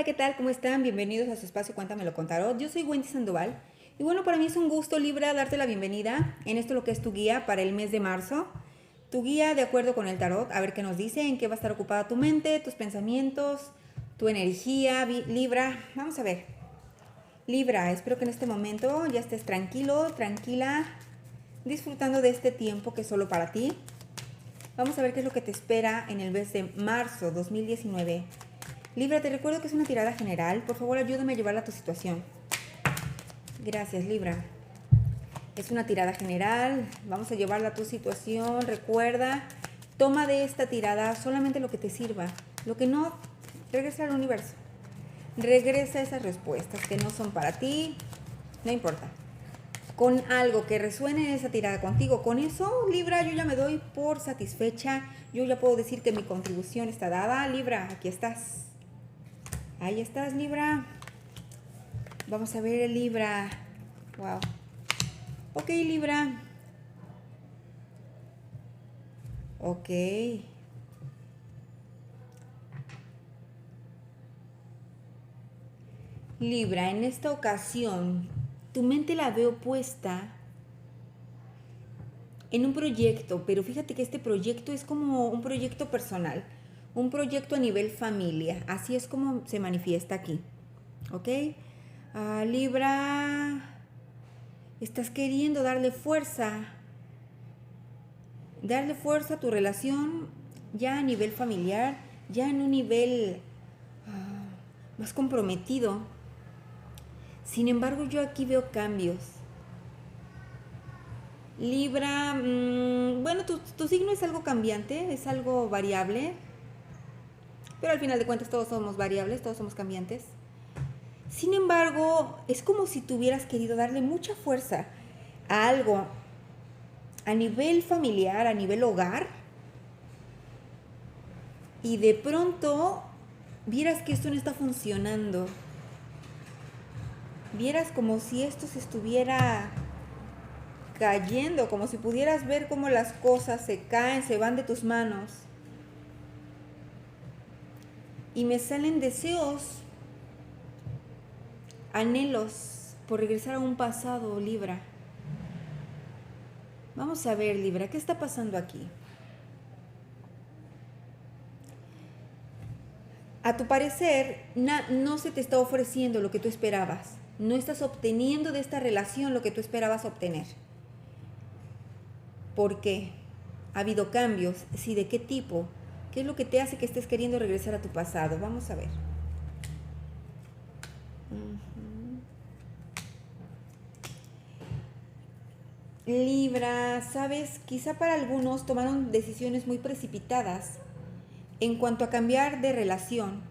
Hola, ¿qué tal? ¿Cómo están? Bienvenidos a su espacio Cuéntamelo con Tarot. Yo soy Wendy Sandoval y bueno, para mí es un gusto, Libra, darte la bienvenida en esto lo que es tu guía para el mes de marzo. Tu guía de acuerdo con el tarot, a ver qué nos dice, en qué va a estar ocupada tu mente, tus pensamientos, tu energía, Libra. Vamos a ver. Libra, espero que en este momento ya estés tranquilo, tranquila, disfrutando de este tiempo que es solo para ti. Vamos a ver qué es lo que te espera en el mes de marzo 2019. Libra, te recuerdo que es una tirada general. Por favor, ayúdame a llevarla a tu situación. Gracias, Libra. Es una tirada general. Vamos a llevarla a tu situación. Recuerda, toma de esta tirada solamente lo que te sirva. Lo que no, regresa al universo. Regresa esas respuestas que no son para ti. No importa. Con algo que resuene en esa tirada contigo. Con eso, Libra, yo ya me doy por satisfecha. Yo ya puedo decir que mi contribución está dada. Libra, aquí estás. Ahí estás, Libra. Vamos a ver, Libra. Wow. Ok, Libra. Ok. Libra, en esta ocasión, tu mente la veo puesta en un proyecto, pero fíjate que este proyecto es como un proyecto personal, un proyecto a nivel familia. Así es como se manifiesta aquí. ¿Ok? Libra, estás queriendo darle fuerza a tu relación ya a nivel familiar, ya en un nivel más comprometido. Sin embargo, yo aquí veo cambios. Libra, bueno, tu signo es algo cambiante, es algo variable, pero al final de cuentas todos somos variables, todos somos cambiantes. Sin embargo, es como si tú hubieras querido darle mucha fuerza a algo a nivel familiar, a nivel hogar, y de pronto vieras que esto no está funcionando. Vieras como si esto se estuviera cayendo, como si pudieras ver cómo las cosas se caen, se van de tus manos. Y me salen deseos, anhelos por regresar a un pasado, Libra. Vamos a ver, Libra, ¿qué está pasando aquí? A tu parecer, no se te está ofreciendo lo que tú esperabas. No estás obteniendo de esta relación lo que tú esperabas obtener. ¿Por qué? ¿Ha habido cambios? Sí, ¿de qué tipo? ¿Qué es lo que te hace que estés queriendo regresar a tu pasado? Vamos a ver. Libra, sabes, quizá para algunos tomaron decisiones muy precipitadas en cuanto a cambiar de relación,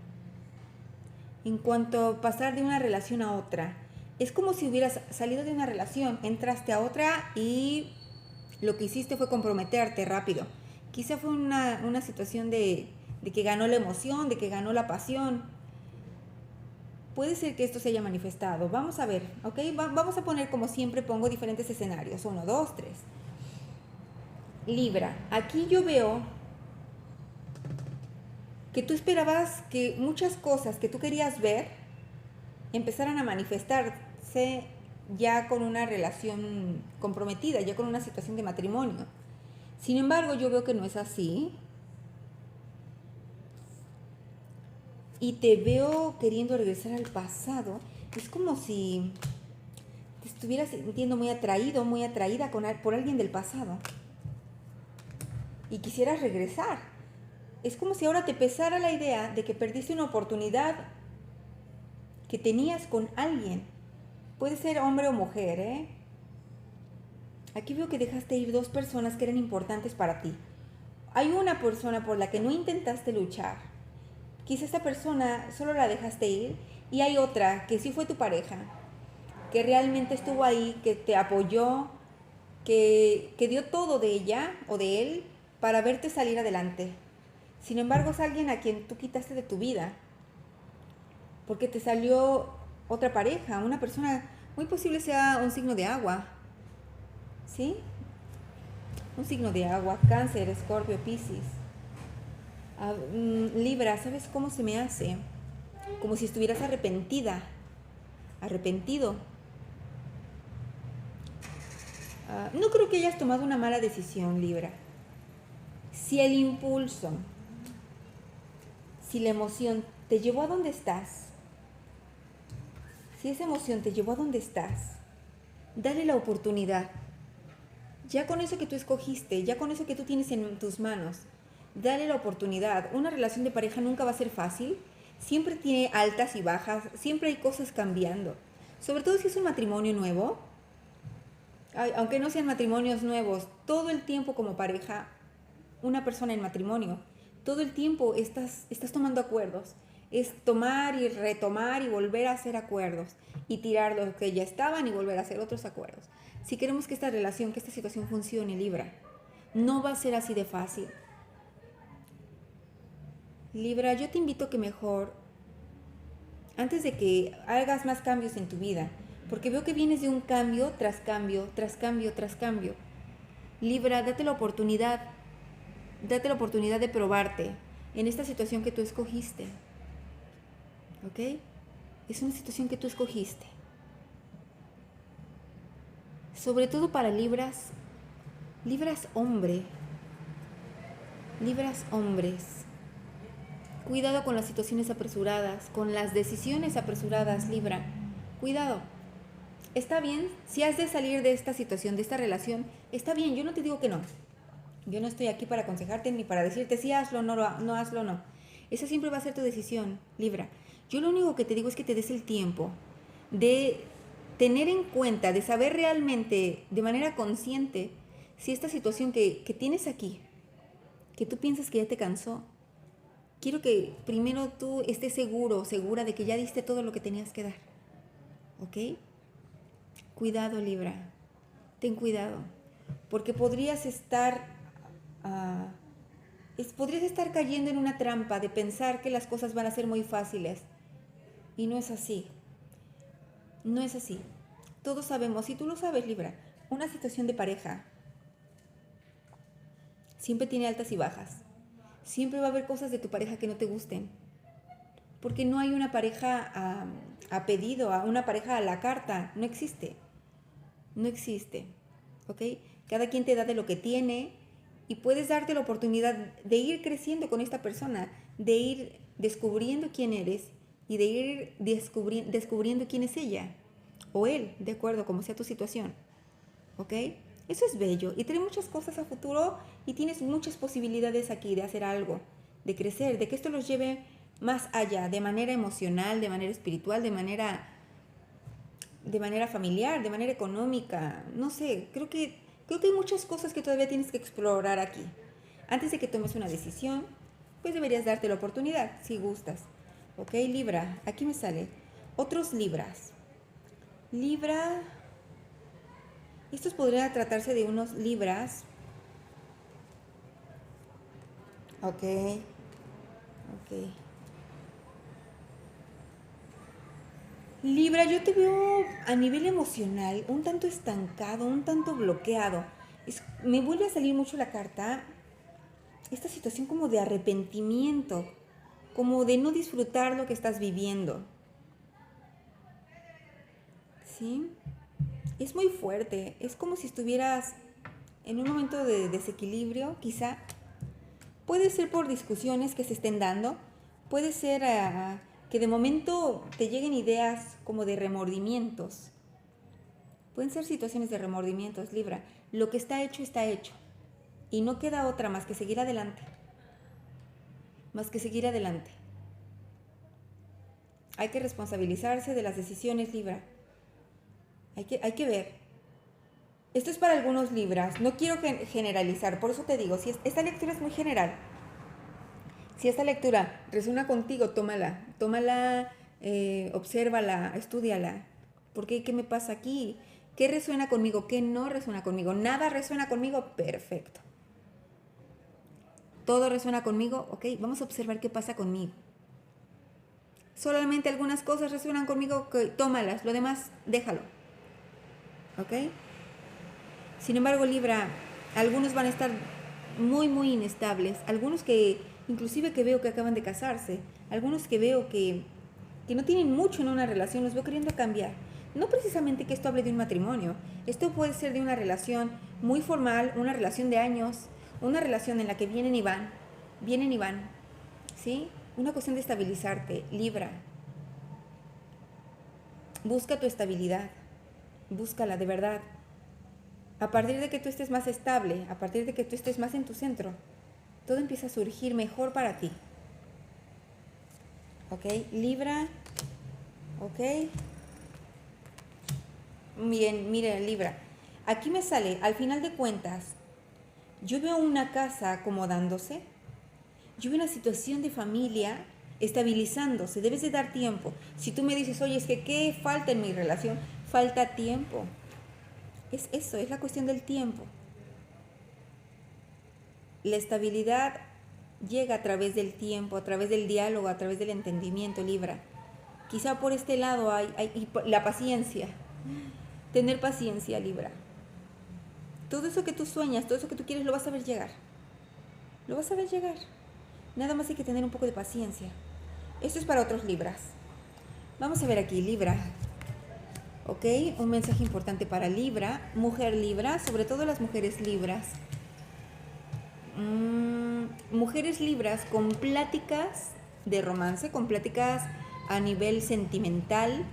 en cuanto a pasar de una relación a otra. Es como si hubieras salido de una relación, entraste a otra y lo que hiciste fue comprometerte rápido. Quizá fue una situación de que ganó la emoción, de que ganó la pasión. Puede ser que esto se haya manifestado. Vamos a ver, ¿ok? Vamos a poner, como siempre, pongo diferentes escenarios. 1, 2, 3. Libra, aquí yo veo que tú esperabas que muchas cosas que tú querías ver empezaran a manifestarse ya con una relación comprometida, ya con una situación de matrimonio. Sin embargo, yo veo que no es así. Y te veo queriendo regresar al pasado. Es como si te estuvieras sintiendo muy atraído, muy atraída por alguien del pasado. Y quisieras regresar. Es como si ahora te pesara la idea de que perdiste una oportunidad que tenías con alguien. Puede ser hombre o mujer, ¿eh? Aquí veo que dejaste ir dos personas que eran importantes para ti. Hay una persona por la que no intentaste luchar. Quizá esta persona solo la dejaste ir. Y hay otra que sí fue tu pareja, que realmente estuvo ahí, que te apoyó, que dio todo de ella o de él para verte salir adelante. Sin embargo, es alguien a quien tú quitaste de tu vida, porque te salió otra pareja, una persona, muy posible sea un signo de agua, ¿sí? Un signo de agua, Cáncer, Escorpio, Piscis. Libra, ¿sabes cómo se me hace? como si estuvieras arrepentida, arrepentido. No creo que hayas tomado una mala decisión, Libra. Si el impulso, si la emoción te llevó a donde estás, si esa emoción te llevó a donde estás, dale la oportunidad. Ya con eso que tú escogiste, ya con eso que tú tienes en tus manos, dale la oportunidad. Una relación de pareja nunca va a ser fácil. Siempre tiene altas y bajas, siempre hay cosas cambiando. Sobre todo si es un matrimonio nuevo. Aunque no sean matrimonios nuevos, todo el tiempo como pareja, una persona en matrimonio, todo el tiempo estás tomando acuerdos. Es tomar y retomar y volver a hacer acuerdos y tirar los que ya estaban y volver a hacer otros acuerdos. Si queremos que esta relación, que esta situación funcione, Libra, no va a ser así de fácil. Libra, yo te invito que mejor, antes de que hagas más cambios en tu vida, porque veo que vienes de un cambio tras cambio, tras cambio, tras cambio. Libra, date la oportunidad de probarte en esta situación que tú escogiste. ¿Ok? Es una situación que tú escogiste. Sobre todo para Libras hombres. Cuidado con las situaciones apresuradas, con las decisiones apresuradas, Libra. Cuidado. Está bien, si has de salir de esta situación, de esta relación, está bien, yo no te digo que no. Yo no estoy aquí para aconsejarte ni para decirte si hazlo, no hazlo, no. Esa siempre va a ser tu decisión, Libra. Yo lo único que te digo es que te des el tiempo de tener en cuenta, de saber realmente, de manera consciente, si esta situación que tienes aquí, que tú piensas que ya te cansó, quiero que primero tú estés segura de que ya diste todo lo que tenías que dar. ¿Ok? Cuidado, Libra. Ten cuidado. Porque podrías estar cayendo en una trampa de pensar que las cosas van a ser muy fáciles. Y no es así. No es así. Todos sabemos, y tú lo sabes, Libra, una situación de pareja siempre tiene altas y bajas. Siempre va a haber cosas de tu pareja que no te gusten. Porque no hay una pareja a pedido, una pareja a la carta. No existe. No existe. ¿Ok? Cada quien te da de lo que tiene y puedes darte la oportunidad de ir creciendo con esta persona, de ir descubriendo quién eres y de ir descubriendo quién es ella o él, de acuerdo, como sea tu situación. ¿Ok? Eso es bello y tienes muchas cosas a futuro y tienes muchas posibilidades aquí de hacer algo, de crecer, de que esto los lleve más allá, de manera emocional, de manera espiritual, de manera familiar, de manera económica. No sé, creo que hay muchas cosas que todavía tienes que explorar aquí. Antes de que tomes una decisión, pues deberías darte la oportunidad, si gustas. ¿Ok, Libra? Aquí me sale otros Libras. Libra, estos podrían tratarse de unos Libras. Ok. Libra, yo te veo a nivel emocional un tanto estancado, un tanto bloqueado. Me vuelve a salir mucho la carta, esta situación como de arrepentimiento, como de no disfrutar lo que estás viviendo. ¿Sí? Es muy fuerte, es como si estuvieras en un momento de desequilibrio, quizá. Puede ser por discusiones que se estén dando, puede ser que de momento te lleguen ideas como de remordimientos. Pueden ser situaciones de remordimientos, Libra. Lo que está hecho, está hecho. Y no queda otra más que seguir adelante. Hay que responsabilizarse de las decisiones, Libra. Hay que ver. Esto es para algunos Libras. No quiero generalizar, por eso te digo, si esta lectura es muy general. Si esta lectura resuena contigo, tómala, obsérvala, estúdiala. ¿Por qué? ¿Qué me pasa aquí? ¿Qué resuena conmigo? ¿Qué no resuena conmigo? Nada resuena conmigo, perfecto. Todo resuena conmigo, ok, vamos a observar qué pasa conmigo. Solamente algunas cosas resuenan conmigo, tómalas, lo demás déjalo. ¿Ok? Sin embargo, Libra, algunos van a estar muy, muy inestables. Algunos que, inclusive que veo que acaban de casarse. Algunos que veo que que no tienen mucho en una relación, los veo queriendo cambiar. No precisamente que esto hable de un matrimonio, esto puede ser de una relación muy formal, una relación de años, una relación en la que vienen y van, ¿sí? Una cuestión de estabilizarte, Libra. Busca tu estabilidad, búscala de verdad. A partir de que tú estés más estable, a partir de que tú estés más en tu centro, todo empieza a surgir mejor para ti. ¿Ok? Libra. ¿Ok? Bien, mire, Libra. Aquí me sale, al final de cuentas, yo veo una casa acomodándose. Yo veo una situación de familia estabilizándose. Debes de dar tiempo. Si tú me dices, oye, es que ¿qué falta en mi relación? Falta tiempo. Es eso, es la cuestión del tiempo. La estabilidad llega a través del tiempo, a través del diálogo, a través del entendimiento, Libra. Quizá por este lado hay la paciencia. Tener paciencia, Libra. Todo eso que tú sueñas, todo eso que tú quieres, lo vas a ver llegar. Lo vas a ver llegar. Nada más hay que tener un poco de paciencia. Esto es para otros Libras. Vamos a ver aquí, Libra. ¿Ok? Un mensaje importante para Libra. Mujer Libra, sobre todo las mujeres Libras. Mujeres Libras con pláticas de romance, con pláticas a nivel sentimental.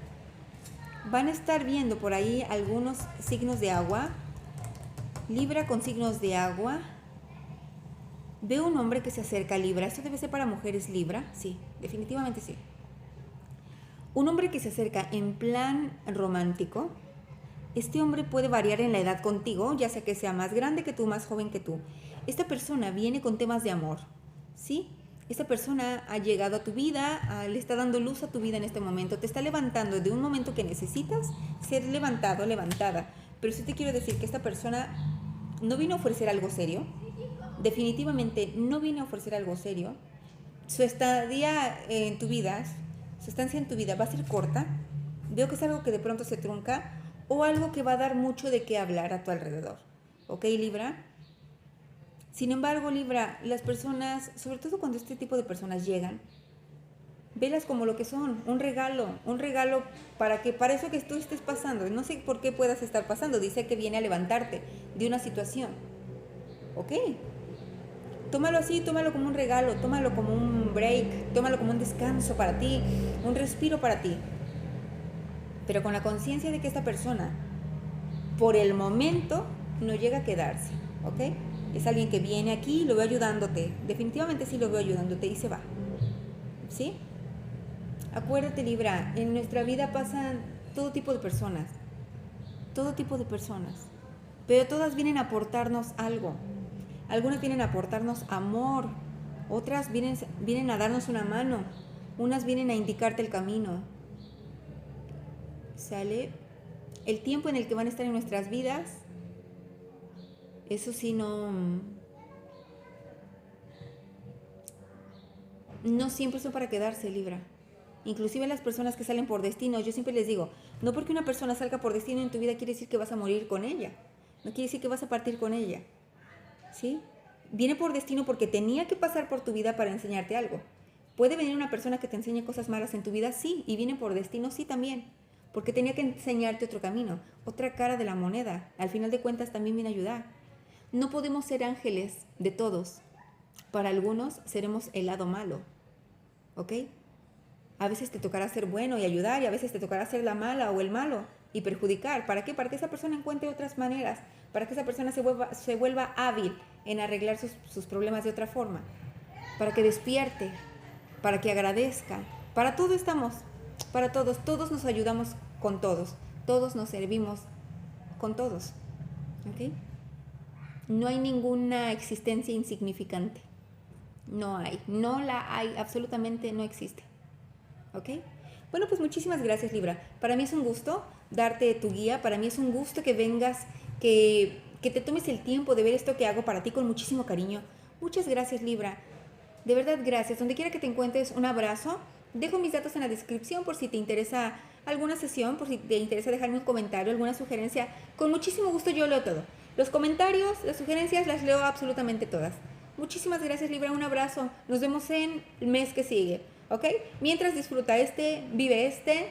Van a estar viendo por ahí algunos signos de agua. Libra con signos de agua. Veo un hombre que se acerca a Libra. ¿Esto debe ser para mujeres Libra? Sí, definitivamente sí. Un hombre que se acerca en plan romántico. Este hombre puede variar en la edad contigo, ya sea que sea más grande que tú, más joven que tú. Esta persona viene con temas de amor, ¿sí? Esta persona ha llegado a tu vida, le está dando luz a tu vida en este momento, te está levantando de un momento que necesitas ser levantado, levantada. Pero sí te quiero decir que esta persona no vino a ofrecer algo serio, definitivamente no vino a ofrecer algo serio. Su estadía en tu vida, su estancia en tu vida va a ser corta. Veo que es algo que de pronto se trunca o algo que va a dar mucho de qué hablar a tu alrededor. ¿Ok, Libra? Sin embargo, Libra, las personas, sobre todo cuando este tipo de personas llegan, velas como lo que son, un regalo para eso que tú estés pasando. No sé por qué puedas estar pasando, dice que viene a levantarte de una situación. ¿Ok? Tómalo así, tómalo como un regalo, tómalo como un break, tómalo como un descanso para ti, un respiro para ti. Pero con la conciencia de que esta persona, por el momento, no llega a quedarse, ¿ok? Es alguien que viene aquí, lo veo ayudándote, definitivamente sí lo veo ayudándote y se va, ¿sí? Acuérdate, Libra, en nuestra vida pasan todo tipo de personas, pero todas vienen a aportarnos algo. Algunas vienen a aportarnos amor, otras vienen a darnos una mano, unas vienen a indicarte el camino. ¿Sale? El tiempo en el que van a estar en nuestras vidas, eso sí no siempre son para quedarse, Libra. Inclusive las personas que salen por destino, yo siempre les digo, no porque una persona salga por destino en tu vida quiere decir que vas a morir con ella, no quiere decir que vas a partir con ella, ¿sí? Viene por destino porque tenía que pasar por tu vida para enseñarte algo. ¿Puede venir una persona que te enseñe cosas malas en tu vida? Sí, y viene por destino, sí también, porque tenía que enseñarte otro camino, otra cara de la moneda. Al final de cuentas también viene a ayudar. No podemos ser ángeles de todos. Para algunos seremos el lado malo, ¿ok? A veces te tocará ser bueno y ayudar, y a veces te tocará ser la mala o el malo y perjudicar. ¿Para qué? Para que esa persona encuentre otras maneras, para que esa persona se vuelva hábil en arreglar sus problemas de otra forma, para que despierte, para que agradezca. Para todo estamos, para todos nos ayudamos con todos nos servimos con todos, ¿ok? No hay ninguna existencia insignificante, no la hay, absolutamente no existe. ¿Ok? Bueno, pues muchísimas gracias, Libra. Para mí es un gusto darte tu guía, para mí es un gusto que vengas, que te tomes el tiempo de ver esto que hago para ti con muchísimo cariño. Muchas gracias, Libra. De verdad, gracias. Donde quiera que te encuentres, un abrazo. Dejo mis datos en la descripción por si te interesa alguna sesión, por si te interesa dejarme un comentario, alguna sugerencia. Con muchísimo gusto yo leo todo. Los comentarios, las sugerencias, las leo absolutamente todas. Muchísimas gracias, Libra. Un abrazo. Nos vemos en el mes que sigue. ¿ok? Mientras disfruta este, vive este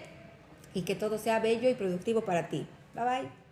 y que todo sea bello y productivo para ti. Bye bye.